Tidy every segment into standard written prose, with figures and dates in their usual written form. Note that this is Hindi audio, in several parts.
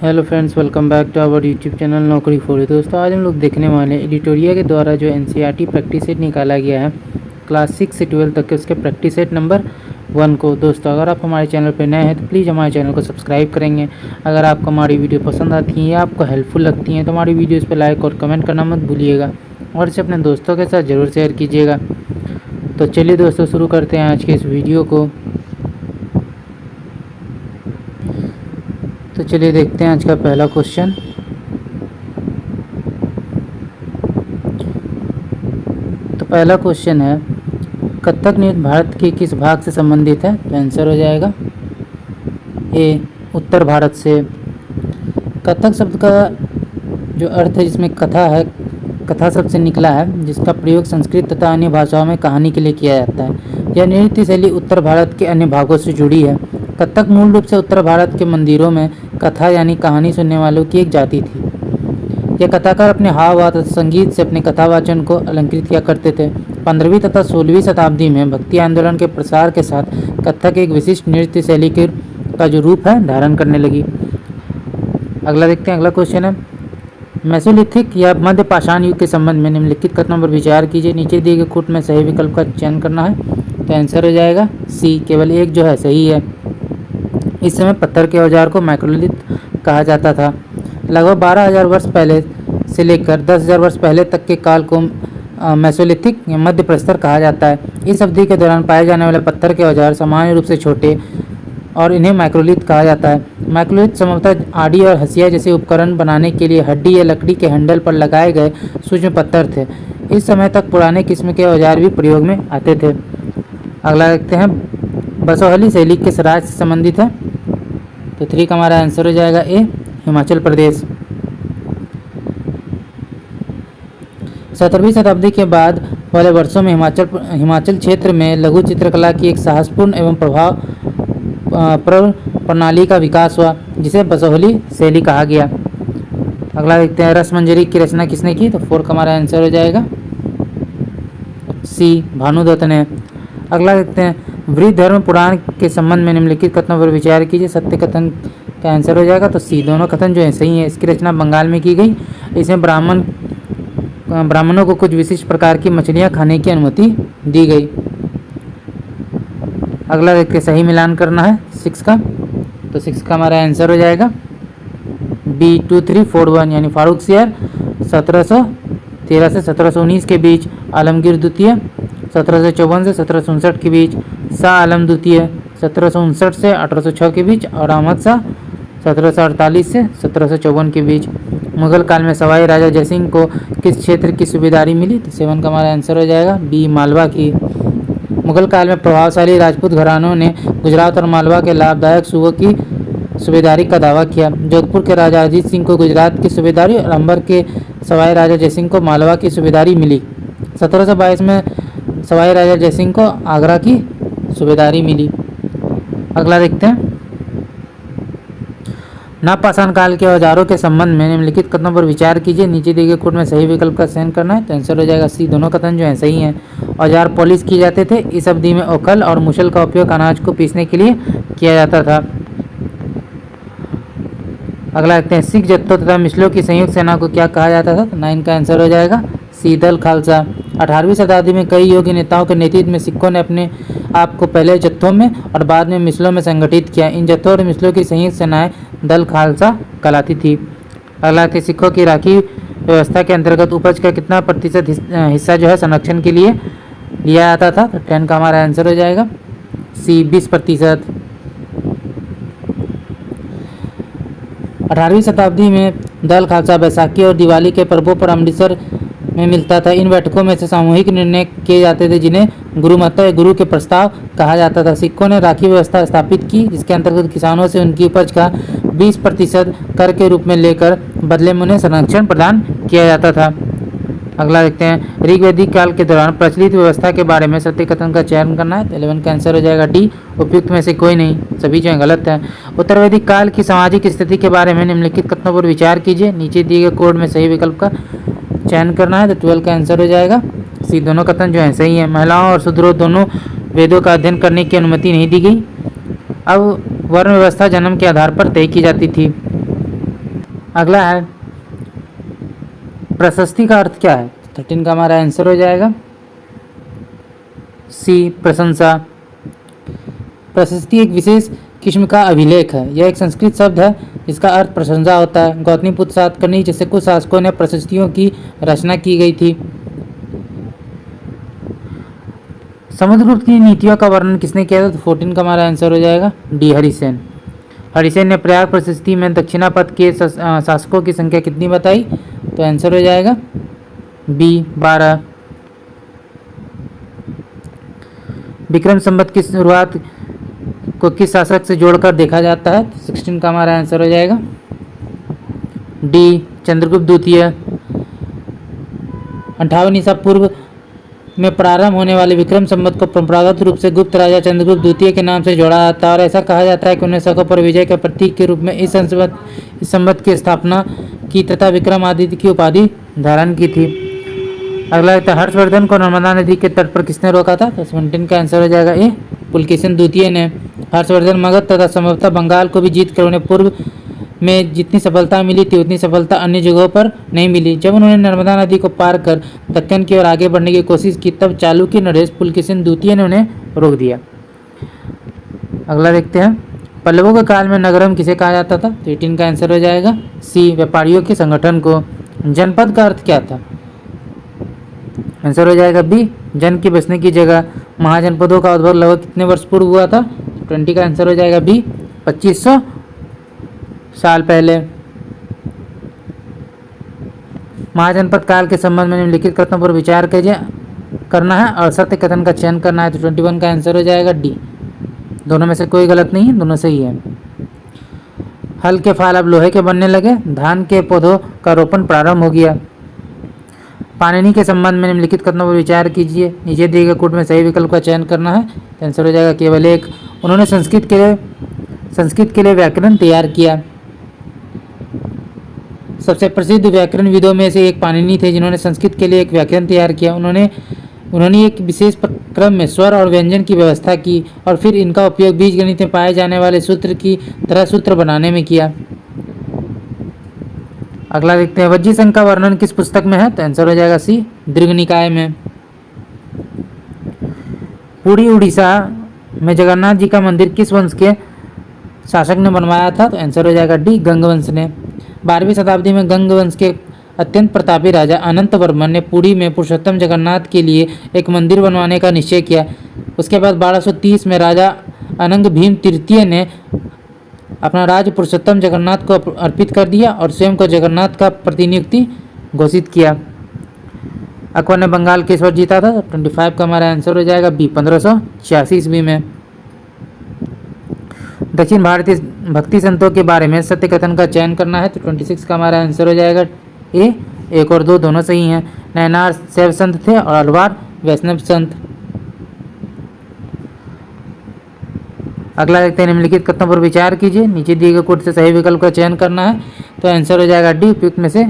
Hello friends, welcome back to our YouTube channel Naukri for. दोस्तों, आज हम लोग देखने वाले हैं एडिटोरिया के द्वारा जो एनसीईआरटी प्रैक्टिस सेट निकाला गया है क्लास 6 से 12 तक के, उसके प्रैक्टिस सेट नंबर 1 को। दोस्तों, अगर आप हमारे चैनल पर नए हैं तो प्लीज़ हमारे चैनल को सब्सक्राइब करेंगे। अगर आपको हमारी वीडियो पसंद आती है या आपको हेल्पफुल लगती हैं तो हमारी वीडियोज़ पर लाइक और कमेंट करना मत भूलिएगा और इसे अपने दोस्तों के साथ ज़रूर शेयर कीजिएगा। तो चलिए दोस्तों, शुरू करते हैं आज के इस वीडियो को। तो चलिए देखते हैं आज का पहला क्वेश्चन। तो पहला क्वेश्चन है, कथक नृत्य भारत के किस भाग से संबंधित है? तो आंसर हो जाएगा ए, उत्तर भारत से। कथक शब्द का जो अर्थ है, जिसमें कथा है, कथा शब्द से निकला है, जिसका प्रयोग संस्कृत तथा अन्य भाषाओं में कहानी के लिए किया जाता है। यह नृत्य शैली उत्तर भारत के अन्य भागों से जुड़ी है। कथक मूल रूप से उत्तर भारत के मंदिरों में कथा यानी कहानी सुनने वालों की एक जाति थी। यह कथाकार अपने हाव भाव तथा संगीत से अपने कथावाचन को अलंकृत किया करते थे। 15वीं तथा 16वीं शताब्दी में भक्ति आंदोलन के प्रसार के साथ कथक एक विशिष्ट नृत्य शैली का जो रूप है धारण करने लगी। अगला देखते हैं। अगला क्वेश्चन है, मेसोलिथिक या मध्य पाषाण युग के संबंध में निम्नलिखित कथनों पर विचार कीजिए। नीचे दिए गए कोट में सही विकल्प का चयन करना है। तो आंसर हो जाएगा सी, केवल एक जो है सही है। इस समय पत्थर के औजार को मैक्रोलिथ कहा जाता था। लगभग 12,000 वर्ष पहले से लेकर 10,000 वर्ष पहले तक के काल को मेसोलिथिक या मध्य प्रस्तर कहा जाता है। इस अवधि के दौरान पाए जाने वाले पत्थर के औजार सामान्य रूप से छोटे और इन्हें मैक्रोलिथ कहा जाता है। मैक्रोलिथ संभवतः आड़ी और हसिया जैसे उपकरण बनाने के लिए हड्डी या लकड़ी के हैंडल पर लगाए गए सूक्ष्म पत्थर थे। इस समय तक पुराने किस्म के औजार भी प्रयोग में आते थे। अगला देखते हैं, बसोहली शैली किस राज्य से संबंधित है? तो 3 का हमारा आंसर हो जाएगा ए, हिमाचल प्रदेश। 17वीं शताब्दी के बाद वाले वर्षों में हिमाचल क्षेत्र में लघु चित्रकला की एक साहसपूर्ण एवं प्रभाव प्रणाली का विकास हुआ, जिसे बसोहली शैली कहा गया। अगला देखते हैं, रसमंजरी की रचना किसने की? तो 4 का हमारा आंसर हो जाएगा सी, भानुदत्त ने। अगला देखते हैं, वृद्ध धर्म पुराण के संबंध में निम्नलिखित कथनों पर विचार कीजिए। सत्य कथन का आंसर हो जाएगा तो सी, दोनों कथन जो है सही है। इसकी रचना बंगाल में की गई। इसमें ब्राह्मणों को कुछ विशिष्ट प्रकार की मछलियां खाने की अनुमति दी गई। अगला देख के सही मिलान करना है 6 का। तो 6 का हमारा आंसर हो जाएगा बी, 2341 यानी फारुखसियार 1713 से 1719 के बीच, आलमगीर द्वितीय 1754 से 1759 के बीच, शाह आलम द्वितीय 1759 से 1806 के बीच और अहमद शाह 1748 से 1754 के बीच। मुगल काल में सवाई राजा जयसिंह को किस क्षेत्र की सूबेदारी मिली? तो 7 का हमारा आंसर हो जाएगा बी, मालवा की। मुगल काल में प्रभावशाली राजपूत घरानों ने गुजरात और मालवा के लाभदायक सूबों की सूबेदारी का दावा किया। जोधपुर के राजा अजीत सिंह को गुजरात की सूबेदारी और अंबर के सवाई राजा जयसिंह को मालवा की सूबेदारी मिली। 1722 में सवाई राजा जयसिंह को आगरा की सूबेदारी मिली। अगला देखते हैं, नवपाषाण काल के औजारों के संबंध में निम्नलिखित कथनों पर विचार कीजिए। नीचे दिए गए कोड में सही विकल्प का चयन करना है। तो आंसर हो जाएगा सी, दोनों कथन जो है सही हैं। औजार पॉलिश किए जाते थे। इस अवधि में ओखल और मुशल का उपयोग अनाज को पीसने के लिए किया जाता था। अगला देखते हैं, सिख जत्थों तथा मिसलों की संयुक्त सेना को क्या कहा जाता था? तो 9 का आंसर हो जाएगा सी, दल खालसा। 18वीं शताब्दी में कई योगी नेताओं के नेतृत्व में सिखों ने अपने आप को पहले जत्थों में और बाद में मिसलों में संगठित किया। इन जत्थों और मिसलों की संयुक्त सेनाएं दल खालसा कहलाती थी। अगला थे, सिखों की राखी व्यवस्था के अंतर्गत उपज का कितना प्रतिशत हिस्सा जो है संरक्षण के लिए लिया जाता था? तो 10 का हमारा आंसर हो जाएगा सी, 20%। 18वीं शताब्दी में दल खालसा बैसाखी और दिवाली के पर्वों पर अमृतसर में मिलता था। इन बैठकों में से सामूहिक निर्णय किए जाते थे, जिन्हें गुरुमत या गुरु के प्रस्ताव कहा जाता था। सिखों ने राखी व्यवस्था स्थापित की, जिसके अंतर्गत किसानों से उनकी उपज का 20% कर के रूप में लेकर बदले में उन्हें संरक्षण प्रदान किया जाता था। अगला देखते हैं, ऋग्वैदिक काल के दौरान प्रचलित व्यवस्था के बारे में सत्य कथन का चयन करना है। तो 11 का आंसर हो जाएगा डी, उपयुक्त में से कोई नहीं, सभी जो है गलत है। उत्तर वैदिक काल की सामाजिक स्थिति के बारे में निम्नलिखित कथनों पर विचार कीजिए। नीचे दिए गए कोड में सही विकल्प का चयन करना है। तो 12 का आंसर हो जाएगा सी, दोनों कथन जो है सही है। महिलाओं और शूद्रों दोनों वेदों का अध्ययन करने की अनुमति नहीं दी गई। अब वर्ण व्यवस्था जन्म के आधार पर तय की जाती थी। अगला है प्रशस्ति का अर्थ क्या है? 13 का हमारा आंसर हो जाएगा सी, प्रशंसा। प्रशस्ति एक विशेष किस्म का अभिलेख है। यह एक संस्कृत शब्द है जिसका अर्थ प्रशंसा होता है। गौतमीपुत्र सातकर्णी जैसे कुछ शासकों ने प्रशस्तियों की रचना की गई थी। समुद्रगुप्त की नीतियों का वर्णन किसने किया था? तो 14 का हमारा आंसर हो जाएगा डी, हरिसेन। हरिसेन ने प्रयाग प्रशस्ति में दक्षिणापथ के शासकों की संख्या कितनी बताई? तो आंसर हो जाएगा बी, 12। विक्रम संवत की शुरुआत को किस शासक से जोड़कर देखा जाता है? तो 16 का हमारा आंसर हो जाएगा डी, चंद्रगुप्त द्वितीय। 58 ईसा पूर्व में प्रारंभ होने वाले विक्रम संवत को परंपरागत रूप से गुप्त राजा चंद्रगुप्त द्वितीय के नाम से जोड़ा जाता है और ऐसा कहा जाता है कि उन्हें शकों पर विजय के प्रतीक के रूप में इस संवत की स्थापना की तथा विक्रमादित्य की उपाधि धारण की थी। अगला है हर्षवर्धन को नर्मदा नदी के तट पर किसने रोका था? तो 17 का आंसर हो जाएगा ए, पुलकेशिन द्वितीय ने। हर्षवर्धन मगध तथा संभवतः बंगाल को भी जीत कर उन्हें पूर्व में जितनी सफलता मिली थी उतनी सफलता अन्य जगहों पर नहीं मिली। जब उन्होंने नर्मदा नदी को पार कर दक्कन की ओर आगे बढ़ने की कोशिश की तब चालुक्य नरेश पुलकेशिन द्वितीय ने उन्हें रोक दिया। अगला देखते हैं पल्लवों के काल में नगरम किसे कहा जाता था? तो 18 का आंसर हो जाएगा सी, व्यापारियों के संगठन को। जनपद का अर्थ क्या था? आंसर हो जाएगा बी, जन की बसने की जगह। महाजनपदों का उद्भव लगभग कितने वर्ष पूर्व हुआ था? 20 का आंसर हो जाएगा बी, 2500 साल पहले। महाजनपद काल के संबंध में निम्नलिखित कथनों पर विचार करना है और सत्य कथन का चयन करना है। तो 21 का आंसर हो जाएगा डी। दोनों में से कोई गलत नहीं है, दोनों सही है। हल के फाल अब लोहे के बनने लगे। धान के पौधों का रोपण प्रारंभ हो गया। पाणिनि के संबंध में निम्नलिखित कथनों पर विचार कीजिए। नीचे दिए गए कूट में सही विकल्प का चयन करना है। तो आंसर हो जाएगा केवल एक। उन्होंने संस्कृत के लिए व्याकरण तैयार किया। सबसे प्रसिद्ध व्याकरण विदों में से एक पाणिनि थे जिन्होंने संस्कृत के लिए एक व्याकरण तैयार किया। उन्होंने एक विशेष क्रम में स्वर और व्यंजन की व्यवस्था की और फिर इनका उपयोग बीजगणित में पाए जाने वाले सूत्र की तरह सूत्र बनाने में किया। अगला देखते हैं वज्जी संघ का वर्णन किस पुस्तक में है? तो आंसर हो जाएगा सी, दीर्घ निकाय में। पुरी उड़ीसा में जगन्नाथ जी का मंदिर किस वंश के शासक ने बनवाया था? तो आंसर हो जाएगा डी, गंग वंश ने। 12वीं शताब्दी में गंग वंश के अत्यंत प्रतापी राजा अनंत वर्मन ने पुरी में पुरुषोत्तम जगन्नाथ के लिए एक मंदिर बनवाने का निश्चय किया। उसके बाद 1230 में राजा अनंग भीम तृतीय ने अपना राज्य पुरुषोत्तम जगन्नाथ को अर्पित कर दिया और स्वयं को जगन्नाथ का प्रतिनियुक्ति घोषित किया। अकबर ने बंगाल किस वर्ष जीता था? 25 का हमारा आंसर हो जाएगा बी, 1586 ईस्वी में। दक्षिण भारतीय भक्ति संतों के बारे में सत्य कथन का चयन करना है। तो 26 का हमारा आंसर हो जाएगा ए, 1 और 2 दोनों सही हैं। नैनार शैव संत थे और अलवार वैष्णव संत। अगला देखते हैं निम्नलिखित कथनों पर विचार कीजिए। नीचे दिए गए कोड से सही विकल्प का चयन करना है। तो आंसर हो जाएगा डी, उपयुक्त में से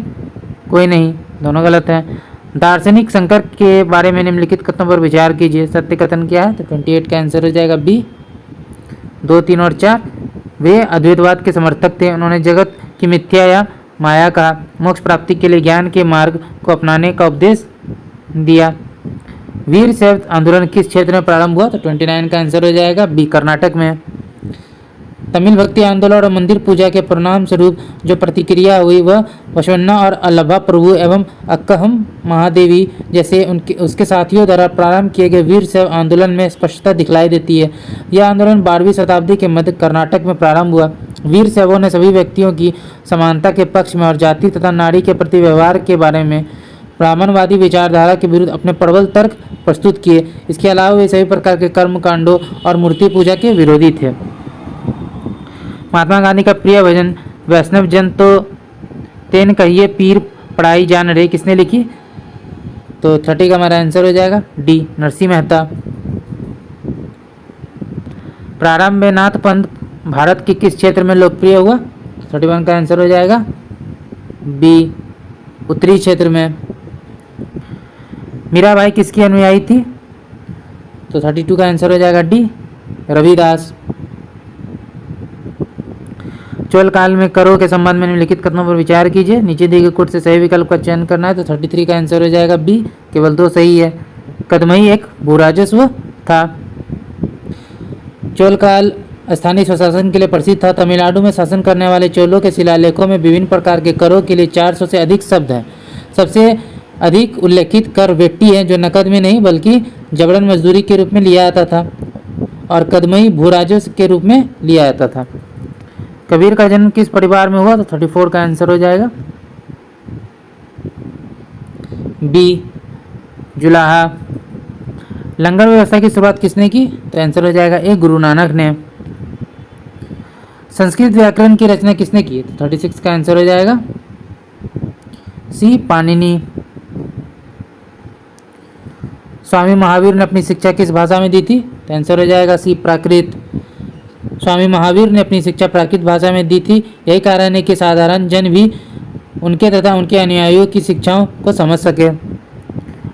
कोई नहीं, दोनों गलत हैं। दार्शनिक शंकर के बारे में निम्नलिखित कथनों पर विचार कीजिए। सत्य कथन क्या है? तो 28 का आंसर हो जाएगा बी, 2, 3 और 4। वे अद्वैतवाद के समर्थक थे। उन्होंने जगत की मिथ्या या माया का मोक्ष प्राप्ति के लिए ज्ञान के मार्ग को अपनाने का उपदेश दिया। वीर शैव आंदोलन किस क्षेत्र में प्रारंभ हुआ? तो 29 का आंसर हो जाएगा बी, कर्नाटक में। तमिल भक्ति आंदोलन और मंदिर पूजा के परिणाम स्वरूप जो प्रतिक्रिया हुई वह बसवन्ना और अल्लभा प्रभु एवं अक्कहम महादेवी जैसे उसके साथियों द्वारा प्रारंभ किए गए वीर शैव आंदोलन में स्पष्टता दिखलाई देती है। यह आंदोलन 12वीं शताब्दी के मध्य कर्नाटक में प्रारंभ हुआ। वीर शैवों ने सभी व्यक्तियों की समानता के पक्ष में और जाति तथा नारी के प्रति व्यवहार के बारे में ब्राह्मणवादी विचारधारा के विरुद्ध अपने प्रबल तर्क प्रस्तुत किए। इसके अलावा वे सभी प्रकार के कर्म कांडों और मूर्ति पूजा के विरोधी थे। महात्मा गांधी का प्रिय भजन वैष्णव जन तो तेन कहिए पीर पढ़ाई जान रे किसने लिखी? तो 30 का हमारा आंसर हो जाएगा डी, नरसिंह मेहता। प्रारंभ में नाथ पंथ भारत के किस क्षेत्र में लोकप्रिय हुआ? 31 का आंसर हो जाएगा बी, उत्तरी क्षेत्र में। मीराबाई किसकी अनुयायी थी? तो 32 का आंसर हो जाएगा डी, रविदास। चोल काल में करों के संबंध में निम्नलिखित कथनों पर विचार कीजिए। नीचे दिए गए कोट से सही विकल्प का चयन करना है, तो 33 का आंसर हो जाएगा बी, केवल 2 सही है। कदमई एक भूराजस्व था। चोल काल स्थानीय स्वशासन के लिए प्रसिद्ध था। तमिलनाडु में शासन करने वाले चोलों के शिलालेखों में विभिन्न प्रकार के करों के लिए 400 से अधिक शब्द हैं। सबसे अधिक उल्लेखित कर वेट्टी है, जो नकद में नहीं बल्कि जबरन मजदूरी के रूप में लिया जाता था, और कदमई भूराजस्व के रूप में लिया जाता था। कबीर का जन्म किस परिवार में हुआ, तो 34 का आंसर हो जाएगा बी, जुलाहा। लंगर व्यवस्था की शुरुआत किसने की, तो आंसर हो जाएगा ए, गुरु नानक ने। संस्कृत व्याकरण की रचना किसने की, तो 36 का आंसर हो जाएगा सी, पाणिनि। स्वामी महावीर ने अपनी शिक्षा किस भाषा में दी थी, तो आंसर हो जाएगा सी, प्राकृत। स्वामी महावीर ने अपनी शिक्षा प्राकृत भाषा में दी थी। यही कारण है कि साधारण जन भी उनके तथा उनके अनुयायियों की शिक्षाओं को समझ सके।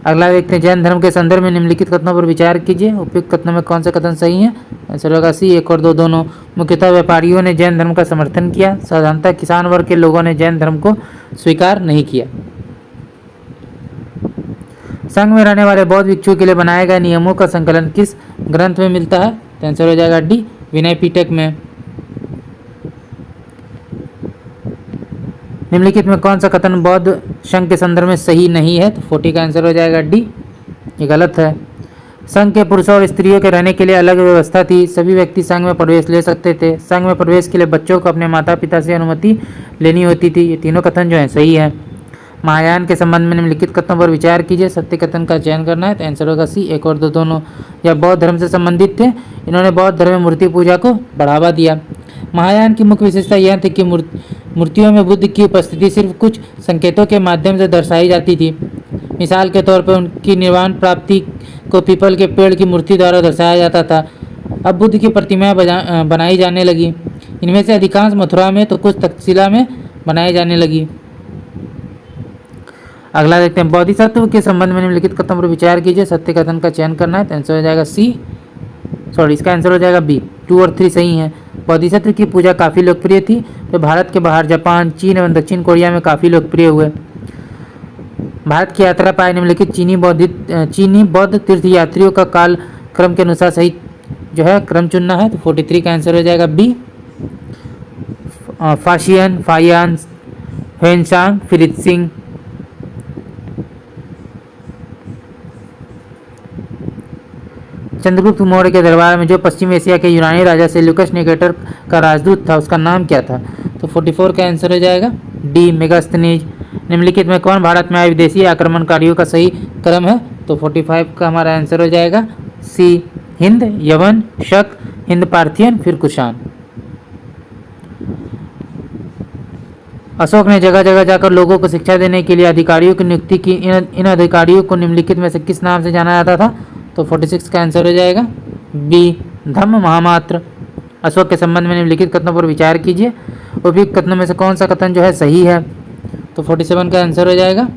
अगला देखते हैं, जैन धर्म के संदर्भ में निम्नलिखित कथनों पर विचार कीजिए। उपयुक्त कथनों में कौन से कथन सही है, आंसर होगा सी, 1 और 2 दोनों। मुख्यतः व्यापारियों ने जैन धर्म का समर्थन किया। साधारणतः किसान वर्ग के लोगों ने जैन धर्म को स्वीकार नहीं किया। संघ में रहने वाले बौद्ध भिक्षुओं के लिए बनाए गए नियमों का संकलन किस ग्रंथ में मिलता है, तो आंसर हो जाएगा डी, विनय पिटक में। निम्नलिखित में कौन सा कथन बौद्ध संघ के संदर्भ में सही नहीं है, तो 40 का आंसर हो जाएगा डी, ये गलत है। संघ के पुरुषों और स्त्रियों के रहने के लिए अलग व्यवस्था थी। सभी व्यक्ति संघ में प्रवेश ले सकते थे। संघ में प्रवेश के लिए बच्चों को अपने माता पिता से अनुमति लेनी होती थी। ये तीनों कथन जो है सही है। महायान के संबंध में निम्नलिखित कथनों पर विचार कीजिए। सत्य कथन का चयन करना है, तो आंसर होगा सी, 1 और 2 दोनों। यह बौद्ध धर्म से संबंधित थे। इन्होंने बौद्ध धर्म में मूर्ति पूजा को बढ़ावा दिया। महायान की मुख्य विशेषता यह थी कि मूर्तियों में बुद्ध की उपस्थिति सिर्फ कुछ संकेतों के माध्यम से दर्शाई जाती थी। मिसाल के तौर पर उनकी निर्वाण प्राप्ति को पीपल के पेड़ की मूर्ति द्वारा दर्शाया जाता था। अब बुद्ध की प्रतिमाएं बनाई जाने लगी। इनमें से अधिकांश मथुरा में तो कुछ तक्षशिला में बनाई जाने लगी। अगला देखते हैं, बोधिसत्व के संबंध में निम्नलिखित कथनों पर विचार कीजिए। सत्य कथन का चयन करना है, तो आंसर हो जाएगा इसका आंसर हो जाएगा बी, 2 और 3 सही हैं। बोधिसत्व की पूजा काफ़ी लोकप्रिय थी। तो भारत के बाहर जापान, चीन एवं दक्षिण कोरिया में काफ़ी लोकप्रिय हुए। भारत की यात्रा पाए निम्नलिखित चीनी बौद्ध तीर्थयात्रियों का काल क्रम के अनुसार सही जो है क्रम चुनना है, तो 43 का आंसर हो जाएगा बी, फाशियन, फायान, हेनसांग, फिरित सिंह। चंद्रगुप्त मौर्य के दरबार में जो पश्चिम एशिया के यूनानी राजा सेल्यूकस निकेटर का राजदूत था, उसका नाम क्या था, तो 44 का आंसर हो जाएगा डी, मेगास्थनीज। निम्नलिखित में कौन भारत में आए विदेशी आक्रमणकारियों का सही क्रम है, तो 45 का हमारा आंसर हो जाएगा सी, हिंद, यवन, शक, हिंद पार्थियन, फिर कुषाण। अशोक ने जगह जगह जाकर लोगों को शिक्षा देने के लिए अधिकारियों की नियुक्ति की। इन अधिकारियों को निम्नलिखित में से किस नाम से जाना जाता था, तो 46 का आंसर हो जाएगा बी, धम्म महामात्र। अशोक के संबंध में निम्नलिखित कथनों पर विचार कीजिए। उपयुक्त कथनों में से कौन सा कथन जो है सही है, तो 47 का आंसर हो जाएगा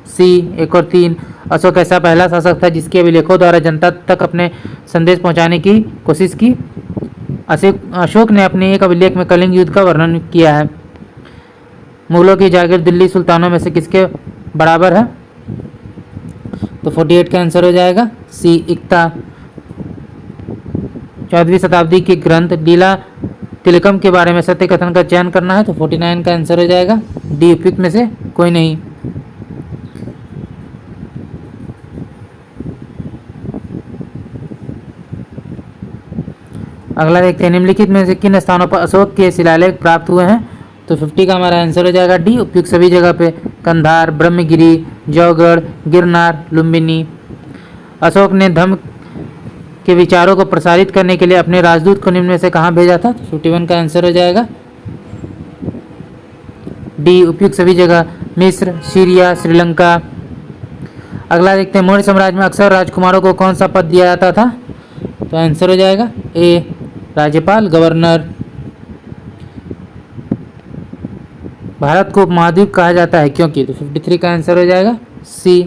सी, 1 और 3। अशोक ऐसा पहला शासक था जिसके अभिलेखों द्वारा जनता तक अपने संदेश पहुंचाने की कोशिश की। अशोक ने अपने एक अभिलेख में कलिंग युद्ध का वर्णन किया है। मुगलों की जागीर दिल्ली सुल्तानों में से किसके बराबर है, तो 48 का आंसर हो जाएगा सी, इक्ता। 14वीं शताब्दी के ग्रंथ लीला तिलकम के बारे में सत्य कथन का चयन करना है, तो 49 का आंसर हो जाएगा डी, उपयुक्त में से कोई नहीं। अगला देखते हैं, निम्नलिखित में से किन स्थानों पर अशोक के शिलालेख प्राप्त हुए हैं, तो 50 का हमारा आंसर हो जाएगा डी, उपयुक्त सभी जगह पे। कंधार, ब्रह्मगिरी, जौगढ़, गिरनार, लुम्बिनी। अशोक ने धम्म के विचारों को प्रसारित करने के लिए अपने राजदूत को निम्न में से कहाँ भेजा था, 51 का आंसर हो जाएगा डी, उपयुक्त सभी जगह। मिस्र, सीरिया, श्रीलंका। अगला देखते हैं, मौर्य साम्राज्य में अक्सर राजकुमारों को कौन सा पद दिया जाता था, तो आंसर हो जाएगा ए, राज्यपाल, गवर्नर। भारत को उपमहाद्वीप कहा जाता है क्योंकि, तो 53 का आंसर हो जाएगा सी,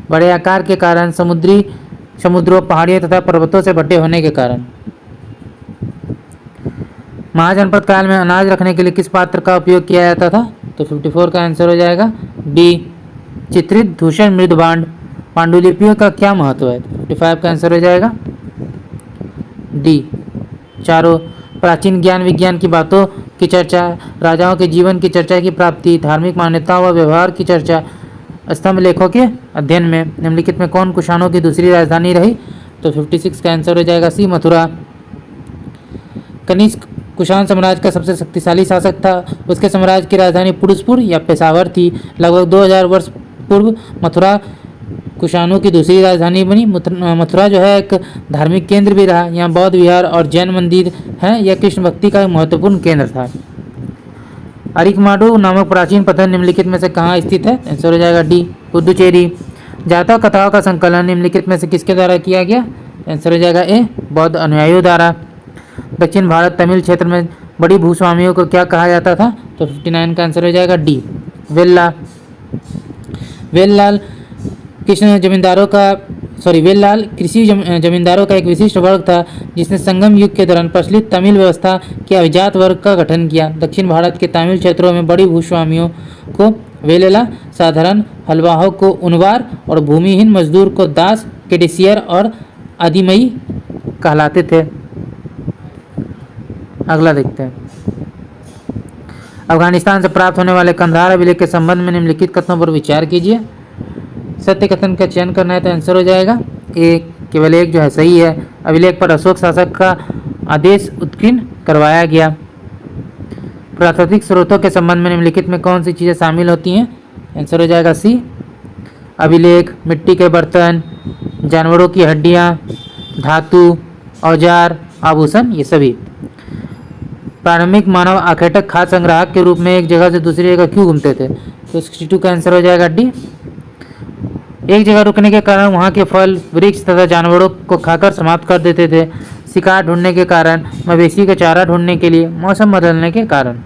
बड़े आकार के कारण, समुद्रों, पहाड़ियों तथा पर्वतों से भटे होने के कारण। महाजनपद काल में अनाज रखने के लिए किस पात्र का उपयोग किया जाता था? तो 54 का आंसर हो जाएगा डी, चित्रित धूषण मृद भांड। पांडुलिपियों का क्या महत्व है? 55 का आंसर हो जाएगा डी, चारों। प्राचीन ज्ञान विज्ञान की बातों की चर्चा, राजाओं के जीवन की चर्चा की प्राप्ति, धार्मिक मान्यताओं व व्यवहार की चर्चा, स्तंभ लेखों के अध्ययन में निम्नलिखित में कौन कुषाणों की दूसरी राजधानी रही? तो 56 का आंसर हो जाएगा सी, मथुरा। कनिष्क कुषाण साम्राज्य का सबसे शक्तिशाली शासक था। उसके साम्राज्य की राजधानी पुरुषपुर या पेशावर थी। लगभग 2000 वर्ष पूर्व मथुरा कुषाणों की दूसरी राजधानी बनी। मथुरा जो है एक धार्मिक केंद्र भी रहा। यहाँ बौद्ध विहार और जैन मंदिर हैं। यह कृष्ण भक्ति का एक महत्वपूर्ण केंद्र था। अरिकमाडू नामक प्राचीन पत्थर निम्नलिखित में से कहाँ स्थित है? आंसर हो जाएगा डी, पुदुचेरी। जातक कथाओं का संकलन निम्नलिखित में से किसके द्वारा किया गया? आंसर हो जाएगा ए, बौद्ध अनुयायियों द्वारा। दक्षिण भारत तमिल क्षेत्र में बड़ी भूस्वामियों को क्या कहा जाता था? तो 59 का आंसर हो जाएगा डी, वेल्ला। वेललाल वेललाल कृषि जमींदारों का एक विशिष्ट वर्ग था जिसने संगम युग के दौरान प्रचलित तमिल व्यवस्था के अभिजात वर्ग का गठन किया। दक्षिण भारत के तमिल क्षेत्रों में बड़ी भूस्वामियों को वेलेला, साधारण हलवाहों को उनवार और भूमिहीन मजदूर को दास, केडिसियर और आदिमई कहलाते थे। अगला देखते हैं। अफगानिस्तान से प्राप्त होने वाले कंधार अभिलेख के संबंध में निम्नलिखित कथनों पर विचार कीजिए। सत्य कथन का चयन करना है तो आंसर हो जाएगा ए, केवल एक जो है सही है। अभिलेख पर अशोक शासक का आदेश उत्कीर्ण करवाया गया। प्राकृतिक स्रोतों के संबंध में निम्नलिखित में कौन सी चीज़ें शामिल होती हैं? आंसर हो जाएगा सी, अभिलेख, मिट्टी के बर्तन, जानवरों की हड्डियाँ, धातु, औजार, आभूषण, ये सभी। प्रारंभिक मानव आखेटक खाद्य संग्राहक के रूप में एक जगह से दूसरी जगह क्यों घूमते थे? तो 62 का आंसर हो जाएगा डी, एक जगह रुकने के कारण वहाँ के फल, वृक्ष तथा जानवरों को खाकर समाप्त कर देते थे। शिकार ढूंढने के कारण, मवेशी का चारा ढूंढने के लिए, मौसम बदलने के कारण।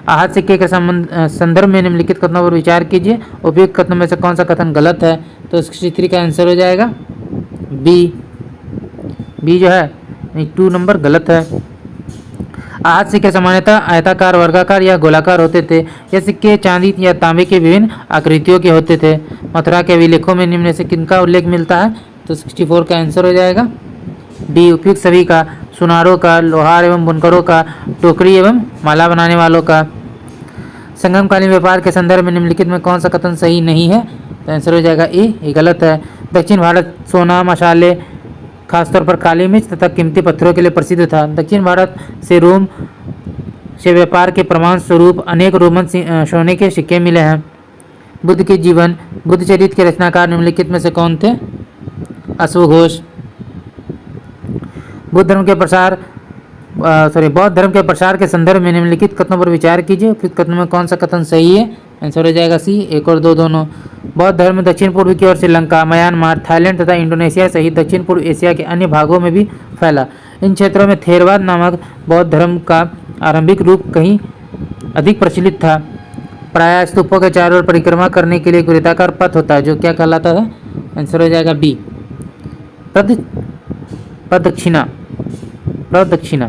आहत सिक्के के संदर्भ में निम्नलिखित कथनों पर विचार कीजिए। उपयुक्त कथनों में से कौन सा कथन गलत है? तो 63 का आंसर हो जाएगा बी, बी जो है 2 नंबर गलत है। आहत सिक्के सामान्यतः आयताकार, वर्गाकार या गोलाकार होते थे। यह सिक्के चांदी या तांबे के विभिन्न आकृतियों के होते थे। मथुरा के अभिलेखों में निम्न से किनका उल्लेख मिलता है? तो 64 का आंसर हो जाएगा डी, उपयुक्त सभी का, सुनारों का, लोहार एवं बुनकरों का, टोकरी एवं माला बनाने वालों का। संगमकालीन व्यापार के संदर्भ में निम्नलिखित में कौन सा कथन सही नहीं है? तो आंसर हो जाएगा ए, ये गलत है। दक्षिण भारत सोना, मसाले, खासतौर पर काली मिर्च तथा कीमती पत्थरों के लिए प्रसिद्ध था। दक्षिण भारत से रोम से व्यापार के प्रमाण स्वरूप अनेक रोमन सोने के सिक्के मिले हैं। बुद्ध के जीवन, बुद्ध चरित्र के रचनाकार निम्नलिखित में से कौन थे? अश्वघोष। बौद्ध धर्म के प्रसार के संदर्भ में निम्नलिखित कथनों पर विचार कीजिए। उपयुक्त कथनों में कौन सा कथन सही है? आंसर हो जाएगा सी, 1 और 2 दोनों। बौद्ध धर्म दक्षिण पूर्व की ओर श्रीलंका, म्यांमार, थाईलैंड तथा इंडोनेशिया सहित दक्षिण पूर्व एशिया के अन्य भागों में भी फैला। इन क्षेत्रों में थेरवाद नामक बौद्ध धर्म का आरंभिक रूप कहीं अधिक प्रचलित था। प्रायः स्तूपों के चारों ओर परिक्रमा करने के लिए एक वृत्ताकार पथ होता है जो क्या कहलाता था? आंसर हो जाएगा बी, प्रदक्षिणा। प्रदक्षिणा।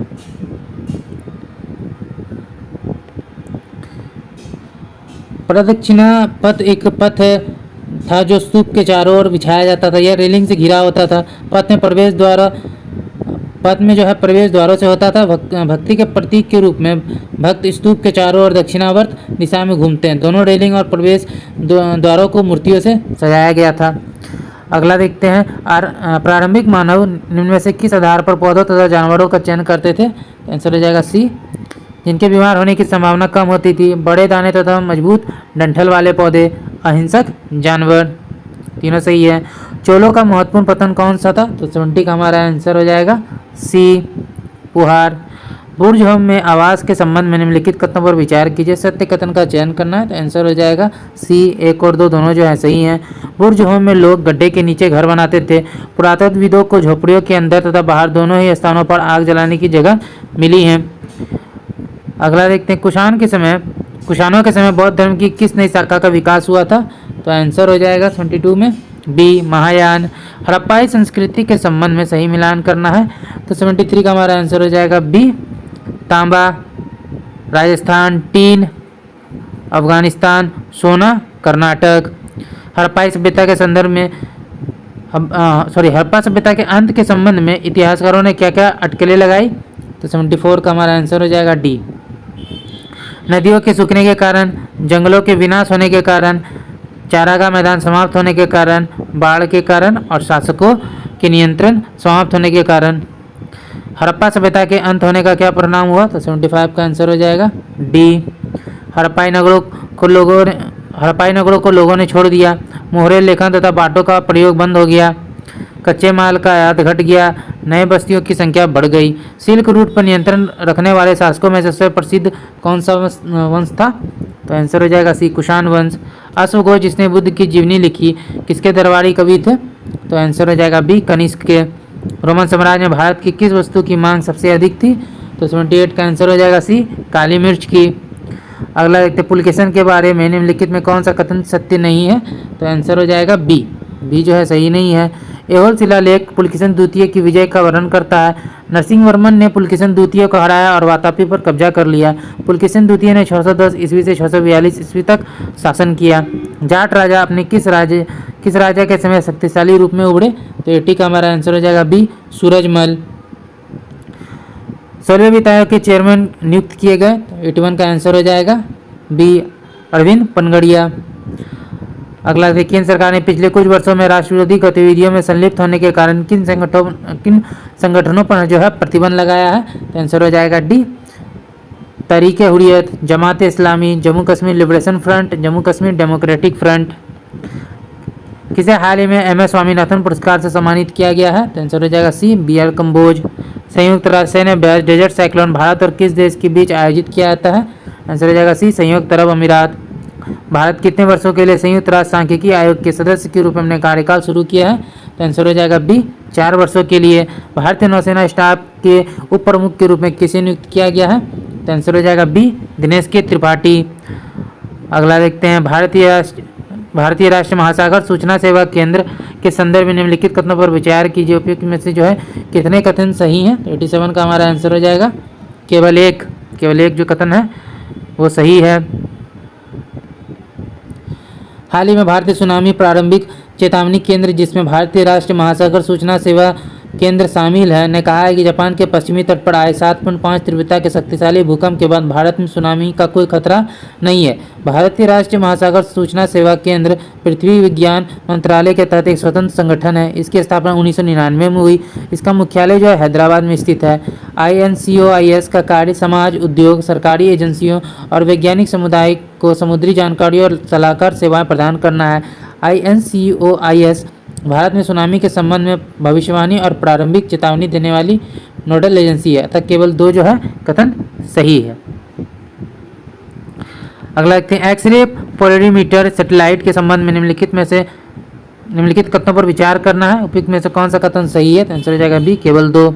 प्रदक्षिणा पथ एक पथ था जो स्तूप के चारों ओर बिछाया जाता था। यह रेलिंग से घिरा होता था। पथ में जो है प्रवेश द्वारों से होता था। भक्ति के प्रतीक के रूप में भक्त स्तूप के चारों ओर दक्षिणावर्त दिशा में घूमते हैं। दोनों रेलिंग और प्रवेश द्वारों को मूर्तियों से सजाया गया था। अगला देखते हैं। प्रारंभिक मानव निम्न में से किस आधार पर पौधों तथा जानवरों का चयन करते थे? आंसर हो जाएगा सी, जिनके बीमार होने की संभावना कम होती थी। बड़े दाने तथा मजबूत डंठल वाले पौधे, अहिंसक जानवर। तीनों सही है। चोलों का महत्वपूर्ण पतन कौन सा था? तो 70 का हमारा आंसर हो जाएगा सी, पुहार। बुर्ज होम में आवास के संबंध में निम्नलिखित कथनों पर विचार कीजिए। सत्य कथन का चयन करना है तो आंसर हो जाएगा सी, 1 और 2 दोनों जो है सही हैं। बुर्ज होम में लोग गड्ढे के नीचे घर बनाते थे। पुरातत्वविदों को झोपड़ियों के अंदर तथा बाहर दोनों ही स्थानों पर आग जलाने की जगह मिली है। अगला देखते हैं। कुषाणों के समय बौद्ध धर्म की किस नई शाखा का विकास हुआ था? तो आंसर हो जाएगा 22 में बी, महायान। हड़प्पाई संस्कृति के संबंध में सही मिलान करना है तो 73 का हमारा आंसर हो जाएगा बी, तांबा, राजस्थान टीन, अफगानिस्तान सोना, कर्नाटक। हड़प्पाई सभ्यता के संदर्भ में हड़प्पा सभ्यता के अंत के संबंध में इतिहासकारों ने क्या क्या अटकलें लगाई? तो 74 का हमारा आंसर हो जाएगा डी। नदियों के सूखने के कारण, जंगलों के विनाश होने के कारण, चारागाह मैदान समाप्त होने के कारण, बाढ़ के कारण और शासकों के नियंत्रण समाप्त होने के कारण। हड़प्पा सभ्यता के अंत होने का क्या परिणाम हुआ? तो 75 का आंसर हो जाएगा डी। हड़प्पाई नगरों को लोगों ने छोड़ दिया। मोहरे लेखन तथा बाटों का प्रयोग बंद हो गया। कच्चे माल का आयात घट गया। नए बस्तियों की संख्या बढ़ गई। सिल्क रूट पर नियंत्रण रखने वाले शासकों में सबसे प्रसिद्ध कौन सा वंश था? तो आंसर हो जाएगा सी, कुषाण वंश। अश्वघोष जिसने बुद्ध की जीवनी लिखी किसके दरबारी कवि थे? तो आंसर हो जाएगा बी, कनिष्क के। रोमन साम्राज्य में भारत की किस वस्तु की मांग सबसे अधिक थी? तो 78 का आंसर हो जाएगा सी, काली मिर्च की। अगला देखते पुलकेशन के बारे में निम्नलिखित में कौन सा कथन सत्य नहीं है? तो आंसर हो जाएगा बी, बी जो है सही नहीं है। ऐहोल शिलालेख पुलकेशन द्वितीय की विजय का वर्णन करता है। नरसिंह वर्मन ने पुलकेशन द्वितीय को हराया और वातापी पर कब्जा कर लिया। पुलकेशन द्वितीय ने 610 ईस्वी से 642 ईस्वी तक शासन किया। जाट राजा अपने किस राजा के समय शक्तिशाली रूप में उभरे? तो 80 का हमारा आंसर हो जाएगा बी, सूरजमल। 16वें वित्त आयोग के चेयरमैन नियुक्त किए गए। तो 81 का आंसर हो जाएगा बी, अरविंद पनगड़िया। अगला देखिए, केंद्र सरकार ने पिछले कुछ वर्षों में राष्ट्र विरोधी गतिविधियों में संलिप्त होने के कारण किन संगठनों पर जो है प्रतिबंध लगाया है? तो आंसर हो जाएगा D, Tehreek Hurriyat, Jamaat Islami, Jammu Kashmir Liberation Front, Jammu Kashmir Democratic Front. किसे हाल ही में एम एस स्वामीनाथन पुरस्कार से सम्मानित किया गया है? तो आंसर हो जाएगा सी, बी आर कंबोज। संयुक्त राष्ट्र ने डेजर्ट साइक्लोन भारत और किस देश के बीच आयोजित किया जाता है? आंसर हो जाएगा सी, संयुक्त अरब अमीरात। भारत कितने वर्षों के लिए संयुक्त राष्ट्र सांख्यिकी आयोग के सदस्य के रूप में अपने कार्यकाल शुरू किया है? तो आंसर हो जाएगा बी, 4 वर्षों के लिए। भारतीय नौसेना स्टाफ के उप प्रमुख के रूप में किसे नियुक्त किया गया है? तो आंसर हो जाएगा बी, दिनेश के त्रिपाठी। अगला देखते हैं, भारतीय राष्ट्रीय महासागर सूचना सेवा केंद्र के संदर्भ में निम्नलिखित कथनों पर विचार कीजिए। उपयुक्त में से जो है कितने कथन सही हैं? तो 87 का हमारा आंसर हो जाएगा केवल एक जो कथन है वो सही है। हाल ही में भारतीय सुनामी प्रारंभिक चेतावनी केंद्र, जिसमें भारतीय राष्ट्रीय महासागर सूचना सेवा केंद्र शामिल है, ने कहा है कि जापान के पश्चिमी तट पर आए 7.5 तीव्रता के शक्तिशाली भूकंप के बाद भारत में सुनामी का कोई खतरा नहीं है। भारतीय राष्ट्रीय महासागर सूचना सेवा केंद्र पृथ्वी विज्ञान मंत्रालय के तहत एक स्वतंत्र संगठन है। इसकी स्थापना 1999 में हुई। इसका मुख्यालय जो है हैदराबाद में स्थित है। INCOIS का कार्य समाज, उद्योग, सरकारी एजेंसियों और वैज्ञानिक समुदाय को समुद्री जानकारी और सलाहकार सेवाएं प्रदान करना है। INCOIS भारत में सुनामी के संबंध में भविष्यवाणी और प्रारंभिक चेतावनी देने वाली नोडल एजेंसी है। अतः केवल 2 जो है कथन सही है। अगला देखते हैं, एक्सरे पोलरीमीटर सैटेलाइट के संबंध में निम्नलिखित कथनों पर विचार करना है। उपयुक्त में से कौन सा कथन सही है? तो आंसर हो जाएगा बी, केवल 2।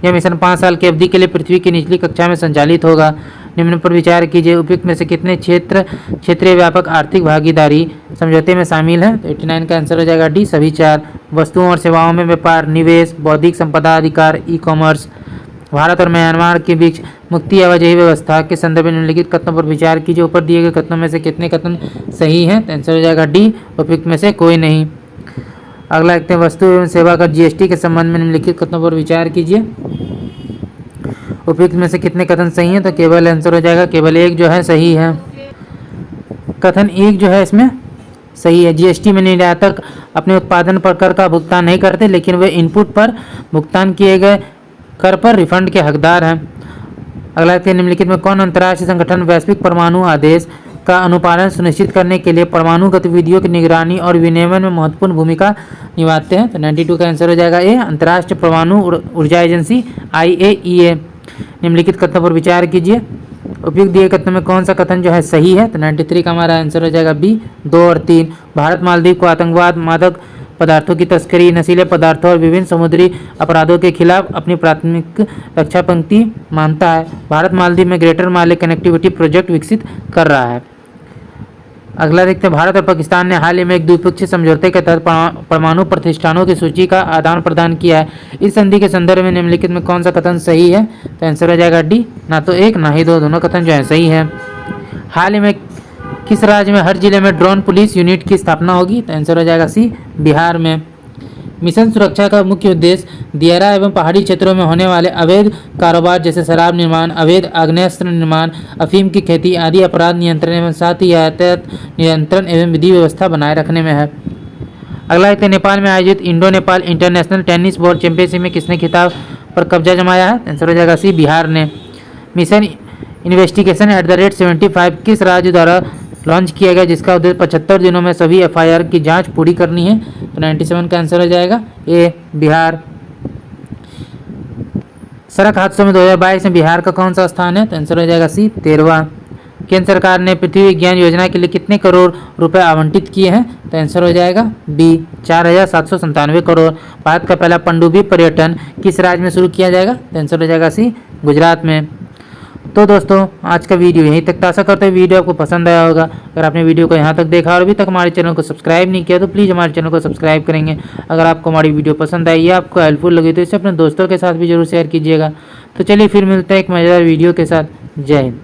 यह मिशन 5 साल की अवधि के लिए पृथ्वी की निचली कक्षा में संचालित होगा। निम्न पर विचार कीजिए। उपयुक्त में से कितने क्षेत्रीय व्यापक आर्थिक भागीदारी समझौते में शामिल है? तो 89 का आंसर हो जाएगा डी, सभी 4। वस्तुओं और सेवाओं में व्यापार, निवेश, बौद्धिक संपदा अधिकार, ई कॉमर्स। भारत और म्यांमार के बीच मुक्ति आवाजाही व्यवस्था के संदर्भ में निम्नलिखित कथनों पर विचार कीजिए। ऊपर दिए गए कथनों में से कितने कथन सही हैं? तो आंसर हो जाएगा डी, उपयुक्त में से कोई नहीं। अगला देखते हैं, वस्तु एवं सेवा कर GST के संबंध में निम्नलिखित कथनों पर विचार कीजिए। उपयुक्त में से कितने कथन सही हैं? तो केवल आंसर हो जाएगा केवल 1 जो है सही है। कथन 1 जो है इसमें सही है। GST में निर्यातक अपने उत्पादन पर कर का भुगतान नहीं करते, लेकिन वे इनपुट पर भुगतान किए गए कर पर रिफंड के हकदार हैं। अगला निम्नलिखित में कौन अंतर्राष्ट्रीय संगठन वैश्विक परमाणु आदेश का अनुपालन सुनिश्चित करने के लिए परमाणु गतिविधियों की निगरानी और विनियमन में महत्वपूर्ण भूमिका निभाते हैं? तो 92 का आंसर हो जाएगा ए, अंतर्राष्ट्रीय परमाणु ऊर्जा एजेंसी IAEA। निम्नलिखित कथनों पर विचार कीजिए। उपयुक्त दिए कथनों में कौन सा कथन जो है सही है? तो 93 का हमारा आंसर हो जाएगा बी, 2 और 3। भारत मालदीव को आतंकवाद, मादक पदार्थों की तस्करी, नशीले पदार्थों और विभिन्न समुद्री अपराधों के खिलाफ अपनी प्राथमिक रक्षा पंक्ति मानता है। भारत मालदीव में ग्रेटर माले कनेक्टिविटी प्रोजेक्ट विकसित कर रहा है। अगला देखते हैं, भारत और पाकिस्तान ने हाल ही में एक द्विपक्षीय समझौते के तहत परमाणु प्रतिष्ठानों की सूची का आदान प्रदान किया है। इस संधि के संदर्भ में निम्नलिखित में कौन सा कथन सही है? तो आंसर हो जाएगा डी, ना तो एक ना ही दो, दोनों कथन जो है सही है। हाल ही में किस राज्य में हर जिले में ड्रोन पुलिस यूनिट की स्थापना होगी? तो आंसर हो जाएगा सी, बिहार में। मिशन सुरक्षा का मुख्य उद्देश्य दियारा एवं पहाड़ी क्षेत्रों में होने वाले अवैध कारोबार जैसे शराब निर्माण, अवैध आग्नेयास्त्र निर्माण, अफीम की खेती आदि अपराध नियंत्रण एवं साथ ही यातायात नियंत्रण एवं विधि व्यवस्था बनाए रखने में है। अगला है, नेपाल में आयोजित Indo Nepal international tennis ball championship में किसने खिताब पर कब्जा जमाया है? आंसर हो जाएगा सी, बिहार ने। मिशन इन्वेस्टिगेशन @75 किस राज्य द्वारा लॉन्च किया गया जिसका उद्देश्य 75 दिनों में सभी FIR की जांच पूरी करनी है? तो 97 का आंसर हो जाएगा ए, बिहार। सड़क हादसों में 2022 में बिहार का कौन सा स्थान है? तो आंसर हो जाएगा सी, 13वां। केंद्र सरकार ने पृथ्वी विज्ञान योजना के लिए कितने करोड़ रुपए आवंटित किए हैं? तो आंसर हो जाएगा बी, 4797 करोड़। भारत का पहला पनडुब्बी पर्यटन किस राज्य में शुरू किया जाएगा? तो आंसर हो जाएगा सी, गुजरात में। तो दोस्तों आज का वीडियो यहीं तक था। आशा करते हैं वीडियो आपको पसंद आया होगा। अगर आपने वीडियो को यहाँ तक देखा और अभी तक हमारे चैनल को सब्सक्राइब नहीं किया तो प्लीज़ हमारे चैनल को सब्सक्राइब करेंगे। अगर आपको हमारी वीडियो पसंद आई या आपको हेल्पफुल लगी तो इसे अपने दोस्तों के साथ भी जरूर शेयर कीजिएगा। तो चलिए फिर मिलते हैं एक मज़ेदार वीडियो के साथ। जय हिंद।